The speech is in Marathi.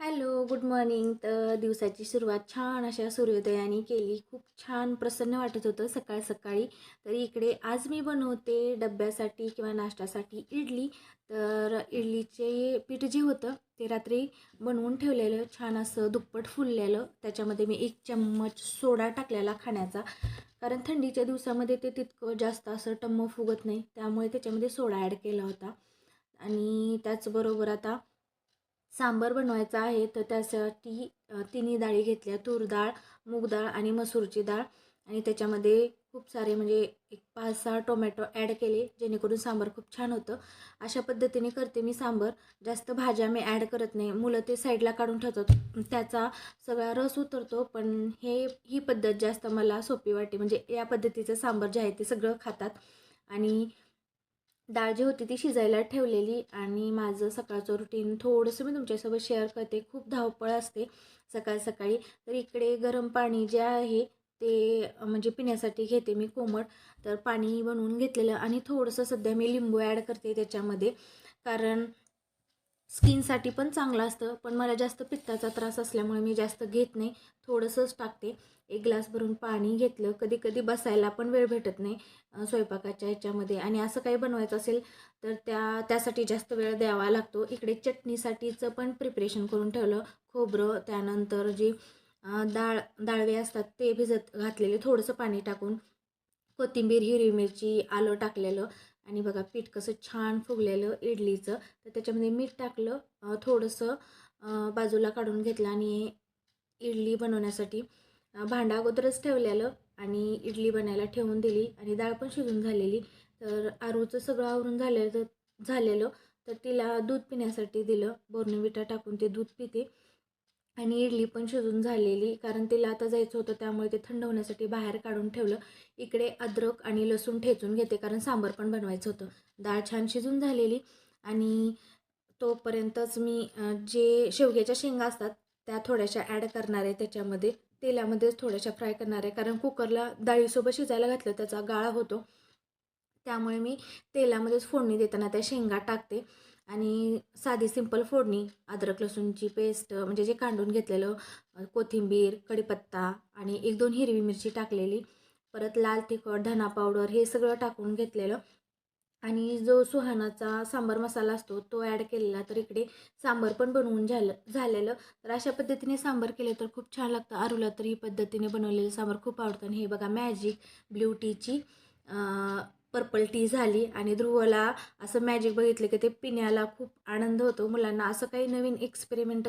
Hello, good morning. तर दिवसाची सुरुवात छान अशा सूर्योदयाने केली. खूप छान प्रसन्न वाटत होतं सकाळी. तर इकडे आज मी बनवते डब्यासाठी किंवा नाश्त्यासाठी इडली. तर इडलीचे पीठ जे होतं ते रात्री बनवून ठेवलेलं छान असं दुप्पट फुललेलं. त्याच्यामध्ये मी 1 चम्मच सोडा टाकलेला खाण्याचा. कारण थंडीच्या दिवसामध्ये ते तितकं जास्त असं टम्म फुगत नाही. त्यामुळे त्याच्यामध्ये सोडा ॲड केला होता. आणि त्याचबरोबर आता सांबार बनवायचा आहे. तर त्यासाठी तिन्ही डाळी घेतल्या. तूर डाळ, मूग डाळ आणि मसूरची डाळ. आणि त्याच्यामध्ये खूप सारे म्हणजे एक 5-6 टोमॅटो ॲड केले, जेणेकरून सांबार खूप छान होतं. अशा पद्धतीने करते मी सांबार. जास्त भाज्या मी ॲड करत नाही. मुलं ते साईडला काढून ठेवतात. त्याचा सगळा रस उतरतो. पण ही पद्धत जास्त मला सोपी वाटते. म्हणजे या पद्धतीचं सांबार जे आहे ते सगळं खातात. आणि डाळ जी होती ती शिजायला ठेवलेली. आणि माझं सकाळचं रुटीन थोडंसं मी तुमच्यासोबत शेअर करते. खूप धावपळ असते सकाळी. तर इकडे गरम पाणी जे आहे ते म्हणजे पिण्यासाठी घेते मी कोमट. तर पाणी बनवून घेतलेलं आणि थोडंसं सध्या मी लिंबू ॲड करते त्याच्यामध्ये. कारण स्किनसाठी पण चांगलं असतं. पण मला जास्त पित्ताचा त्रास असल्यामुळे मी जास्त घेत नाही, थोडंसंच टाकते. 1 ग्लास भरून पाणी घेतलं. कधी कधी बसायला पण वेळ भेटत नाही स्वयंपाकाच्या ह्याच्यामध्ये, आणि असं काही बनवायचं असेल तर त्यासाठी जास्त वेळ द्यावा लागतो. इकडे चटणीसाठीचं पण प्रिपरेशन करून ठेवलं. खोबरं, त्यानंतर जी डाळवे असतात ते भिजत घातलेले थोडंसं पाणी टाकून, कोथिंबीर, हिरवी मिरची, आलं टाकलेलं. आणि बघा पीठ कसं छान फुगलेलं इडलीचं. तर त्याच्यामध्ये मीठ टाकलं, थोडंसं बाजूला काढून घेतलं. आणि इडली बनवण्यासाठी भांडं अगोदरच ठेवलेलं आणि इडली बनायला ठेवून दिली. आणि डाळ पण शिजून झालेली. तर आरूचं सगळं आवरून झालेलं. तर तिला दूध पिण्यासाठी दिलं. बोर्नव्हिटा टाकून ते दूध पिते. आणि इडली पण शिजून झालेली, कारण तिला आता जायचं होतं त्यामुळे ते थंड होण्यासाठी बाहेर काढून ठेवलं. इकडे अद्रक आणि लसूण ठेचून घेते, कारण सांबार पण बनवायचं होतं. डाळ छान शिजून झालेली. आणि तोपर्यंतच मी जे शेवग्याच्या शेंगा असतात त्या थोड्याशा ॲड करणार आहे त्याच्यामध्ये. तेलामध्येच थोड्याशा फ्राय करणार आहे, कारण कुकरला डाळीसोबत शिजायला घातलं त्याचा गाळा होतो. त्यामुळे मी तेलामध्येच फोडणी देताना त्या शेंगा टाकते. आणि साधी सिंपल फोडणी, अद्रक लसूणची पेस्ट म्हणजे जे कांडून घेतलेलं, कोथिंबीर, कढीपत्ता आणि 1-2 हिरवी मिरची टाकलेली, परत लाल तिखट, धना पावडर हे सगळं टाकून घेतलेलं. आणि जो सुहानाचा सांबार मसाला असतो तो ॲड केलेला. तर इकडे सांबार पण बनवून झालेलं. तर अशा पद्धतीने सांबार केलं तर खूप छान लागतं. आरूला तर ही पद्धतीने बनवलेलं सांबार खूप आवडतं. आणि हे बघा मॅजिक ब्ल्यू टीची पर्पल टी झाली. आणि ध्रुवला असं मॅजिक बघितलं की ते पिण्याला खूप आनंद होतो. मुलांना असं काही नवीन एक्सपेरिमेंट